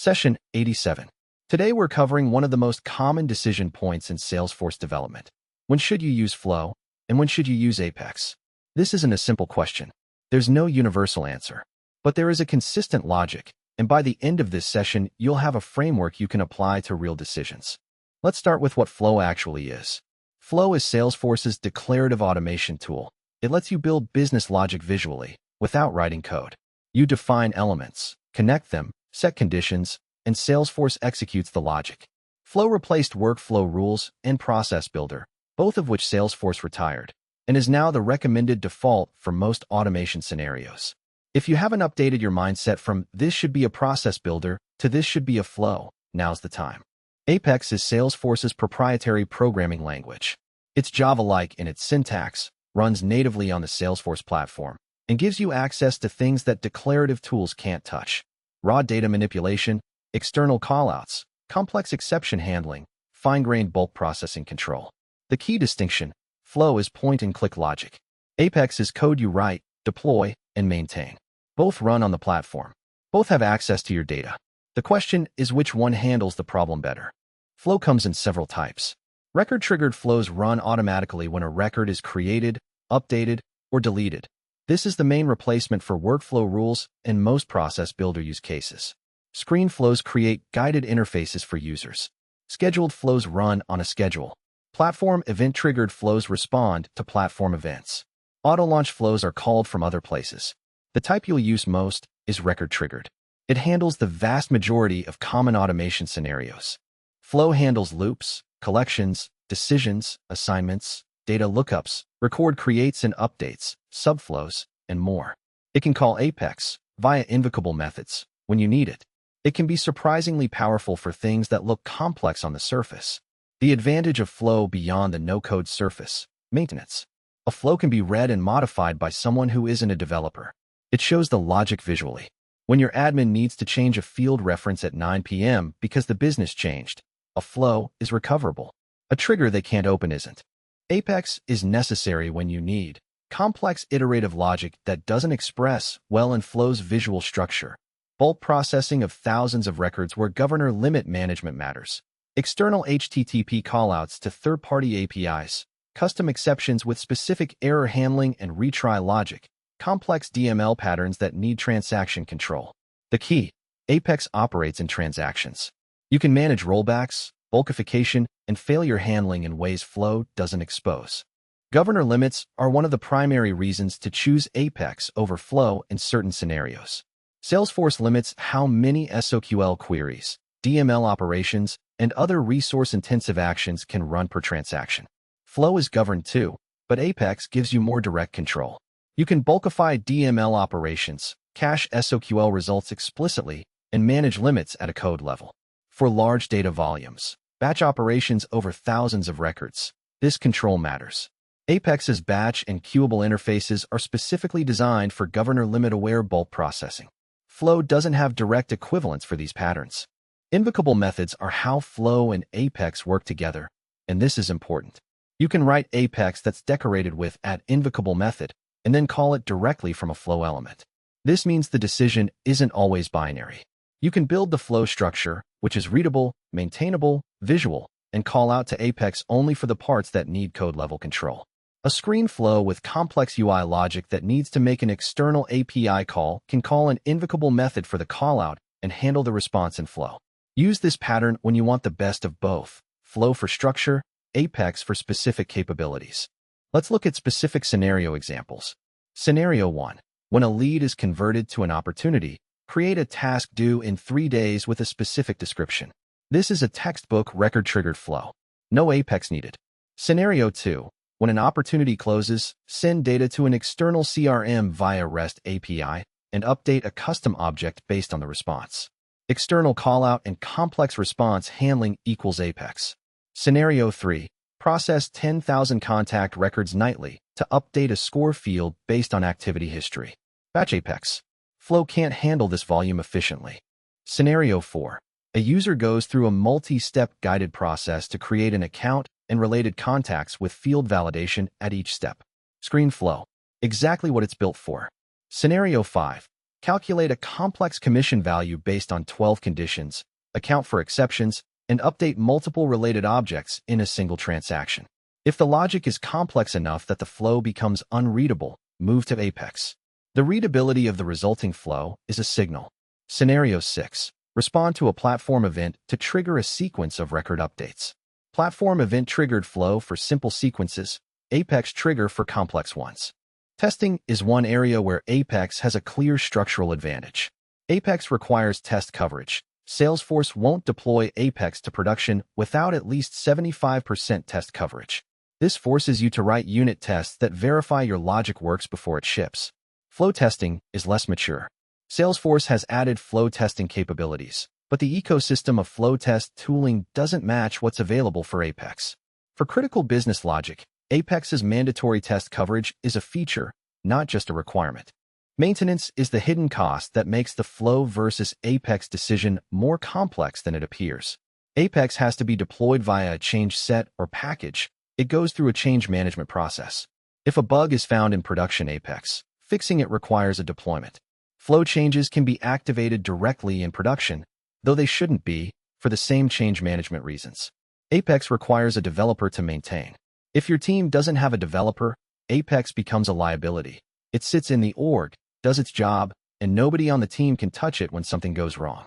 Session 87. Today we're covering one of the most common decision points in Salesforce development. When should you use Flow, and when should you use Apex? This isn't a simple question. There's no universal answer. But there is a consistent logic, and by the end of this session, you'll have a framework you can apply to real decisions. Let's start with what Flow actually is. Flow is Salesforce's declarative automation tool. It lets you build business logic visually, without writing code. You define elements, connect them, set conditions, and Salesforce executes the logic. Flow replaced Workflow Rules and Process Builder, both of which Salesforce retired, and is now the recommended default for most automation scenarios. If you haven't updated your mindset from "this should be a process builder" to "this should be a flow," now's the time. Apex is Salesforce's proprietary programming language. It's Java-like in its syntax, runs natively on the Salesforce platform, and gives you access to things that declarative tools can't touch. Raw data manipulation, external callouts, complex exception handling, fine-grained bulk processing control. The key distinction: Flow is point-and-click logic. Apex is code you write, deploy, and maintain. Both run on the platform. Both have access to your data. The question is which one handles the problem better. Flow comes in several types. Record-triggered flows run automatically when a record is created, updated, or deleted. This is the main replacement for workflow rules in most process builder use cases. Screen flows create guided interfaces for users. Scheduled flows run on a schedule. Platform event-triggered flows respond to platform events. Auto-launch flows are called from other places. The type you'll use most is record-triggered. It handles the vast majority of common automation scenarios. Flow handles loops, collections, decisions, assignments, data lookups, record creates and updates, subflows, and more. It can call Apex via invocable methods when you need it. It can be surprisingly powerful for things that look complex on the surface. The advantage of Flow beyond the no-code surface: maintenance. A flow can be read and modified by someone who isn't a developer. It shows the logic visually. When your admin needs to change a field reference at 9 p.m. because the business changed, a flow is recoverable. A trigger they can't open isn't. Apex is necessary when you need complex iterative logic that doesn't express well in Flow's visual structure. Bulk processing of thousands of records where governor limit management matters. External HTTP callouts to third-party APIs. Custom exceptions with specific error handling and retry logic. Complex DML patterns that need transaction control. The key: Apex operates in transactions. You can manage rollbacks, bulkification, and failure handling in ways Flow doesn't expose. Governor limits are one of the primary reasons to choose Apex over Flow in certain scenarios. Salesforce limits how many SOQL queries, DML operations, and other resource-intensive actions can run per transaction. Flow is governed too, but Apex gives you more direct control. You can bulkify DML operations, cache SOQL results explicitly, and manage limits at a code level. For large data volumes, batch operations over thousands of records, this control matters. Apex's batch and queuable interfaces are specifically designed for governor limit-aware bulk processing. Flow doesn't have direct equivalents for these patterns. Invocable methods are how Flow and Apex work together, and this is important. You can write Apex that's decorated with @invocable method, and then call it directly from a Flow element. This means the decision isn't always binary. You can build the Flow structure, which is readable, maintainable, visual, and call out to Apex only for the parts that need code-level control. A screen flow with complex UI logic that needs to make an external API call can call an invocable method for the callout and handle the response in Flow. Use this pattern when you want the best of both: Flow for structure, Apex for specific capabilities. Let's look at specific scenario examples. Scenario 1. When a lead is converted to an opportunity, create a task due in 3 days with a specific description. This is a textbook record-triggered flow. No Apex needed. Scenario 2. When an opportunity closes, send data to an external CRM via REST API and update a custom object based on the response. External callout and complex response handling equals Apex. Scenario 3. Process 10,000 contact records nightly to update a score field based on activity history. Batch Apex. Flow can't handle this volume efficiently. Scenario 4. A user goes through a multi-step guided process to create an account and related contacts with field validation at each step. Screen flow. Exactly what it's built for. Scenario 5. calculate a complex commission value based on 12 conditions, account for exceptions, and update multiple related objects in a single transaction. If the logic is complex enough that the flow becomes unreadable, move to Apex. The readability of the resulting flow is a signal. Scenario 6. Respond to a platform event to trigger a sequence of record updates. Platform event triggered flow for simple sequences, Apex trigger for complex ones. Testing is one area where Apex has a clear structural advantage. Apex requires test coverage. Salesforce won't deploy Apex to production without at least 75% test coverage. This forces you to write unit tests that verify your logic works before it ships. Flow testing is less mature. Salesforce has added flow testing capabilities, but the ecosystem of flow test tooling doesn't match what's available for Apex. For critical business logic, Apex's mandatory test coverage is a feature, not just a requirement. Maintenance is the hidden cost that makes the flow versus Apex decision more complex than it appears. Apex has to be deployed via a change set or package. It goes through a change management process. If a bug is found in production Apex, fixing it requires a deployment. Flow changes can be activated directly in production, though they shouldn't be, for the same change management reasons. Apex requires a developer to maintain. If your team doesn't have a developer, Apex becomes a liability. It sits in the org, does its job, and nobody on the team can touch it when something goes wrong.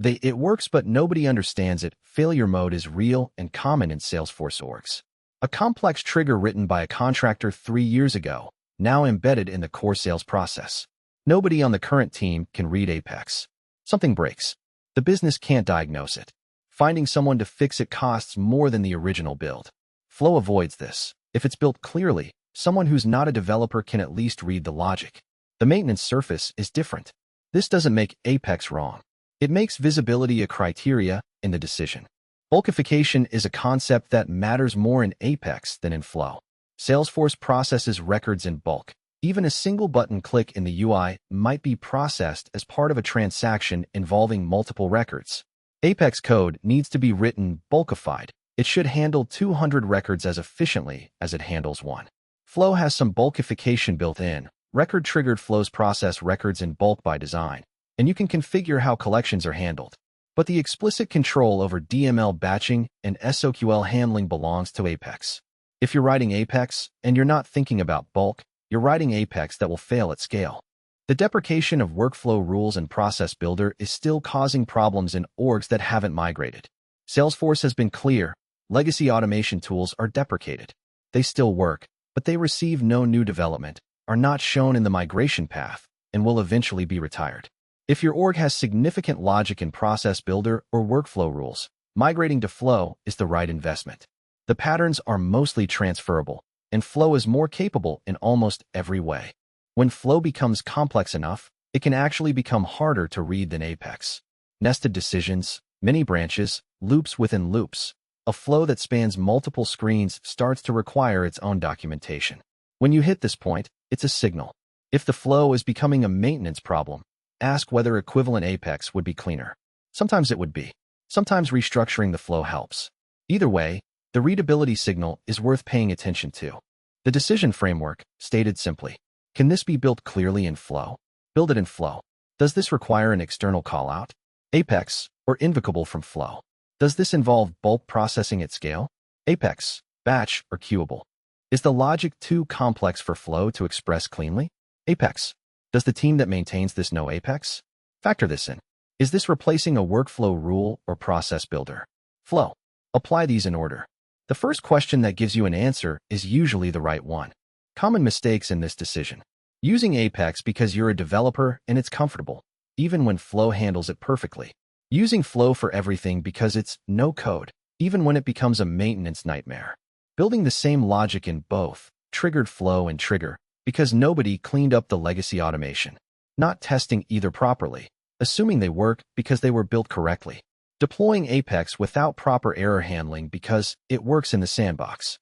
It works, but nobody understands it. Failure mode is real and common in Salesforce orgs. A complex trigger written by a contractor 3 years ago, now embedded in the core sales process. Nobody on the current team can read Apex. Something breaks. The business can't diagnose it. Finding someone to fix it costs more than the original build. Flow avoids this. If it's built clearly, someone who's not a developer can at least read the logic. The maintenance surface is different. This doesn't make Apex wrong. It makes visibility a criteria in the decision. Bulkification is a concept that matters more in Apex than in Flow. Salesforce processes records in bulk. Even a single button click in the UI might be processed as part of a transaction involving multiple records. Apex code needs to be written bulkified. It should handle 200 records as efficiently as it handles one. Flow has some bulkification built in. Record-triggered flows process records in bulk by design, and you can configure how collections are handled. But the explicit control over DML batching and SOQL handling belongs to Apex. If you're writing Apex and you're not thinking about bulk, you're writing Apex that will fail at scale. The deprecation of workflow rules and process builder is still causing problems in orgs that haven't migrated. Salesforce has been clear. Legacy automation tools are deprecated. They still work, but they receive no new development, are not shown in the migration path, and will eventually be retired. If your org has significant logic in process builder or workflow rules, migrating to Flow is the right investment. The patterns are mostly transferable, and Flow is more capable in almost every way. When Flow becomes complex enough, it can actually become harder to read than Apex. Nested decisions, many branches, loops within loops. A flow that spans multiple screens starts to require its own documentation. When you hit this point, it's a signal. If the flow is becoming a maintenance problem, ask whether equivalent Apex would be cleaner. Sometimes it would be. Sometimes restructuring the flow helps. Either way, the readability signal is worth paying attention to. The decision framework, stated simply. Can this be built clearly in Flow? Build it in Flow. Does this require an external callout? Apex, or invocable from Flow? Does this involve bulk processing at scale? Apex, batch, or queuable? Is the logic too complex for Flow to express cleanly? Apex. Does the team that maintains this know Apex? Factor this in. Is this replacing a workflow rule or process builder? Flow. Apply these in order. The first question that gives you an answer is usually the right one. Common mistakes in this decision. Using Apex because you're a developer and it's comfortable, even when Flow handles it perfectly. Using Flow for everything because it's no code, even when it becomes a maintenance nightmare. Building the same logic in both, triggered flow and trigger, because nobody cleaned up the legacy automation. Not testing either properly, assuming they work because they were built correctly. Deploying Apex without proper error handling because it works in the sandbox.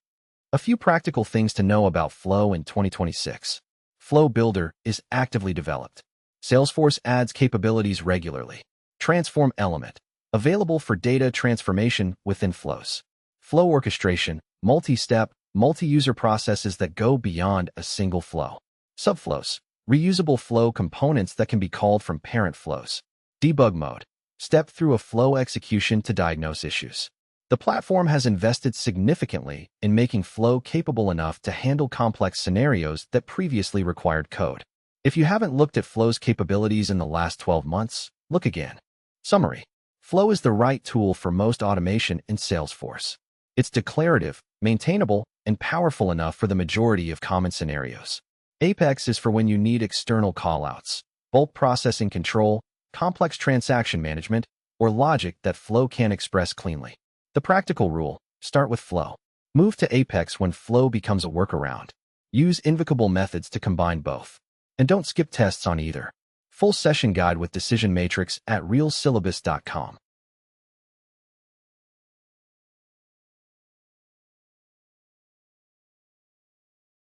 A few practical things to know about Flow in 2026. Flow Builder is actively developed. Salesforce adds capabilities regularly. Transform element, available for data transformation within flows. Flow orchestration, multi-step, multi-user processes that go beyond a single flow. Subflows, Reusable flow components that can be called from parent flows. Debug mode. Step through a flow execution to diagnose issues. The platform has invested significantly in making flow capable enough to handle complex scenarios that previously required code. If you haven't looked at Flow's capabilities in the last 12 months, look again. Summary. Flow is the right tool for most automation in Salesforce. It's declarative, maintainable, and powerful enough for the majority of common scenarios. Apex is for when you need external callouts, bulk processing control, complex transaction management, or logic that Flow can't express cleanly. The practical rule: start with Flow. Move to Apex when Flow becomes a workaround. Use invocable methods to combine both. And don't skip tests on either. Full session guide with decision matrix at realsyllabus.com.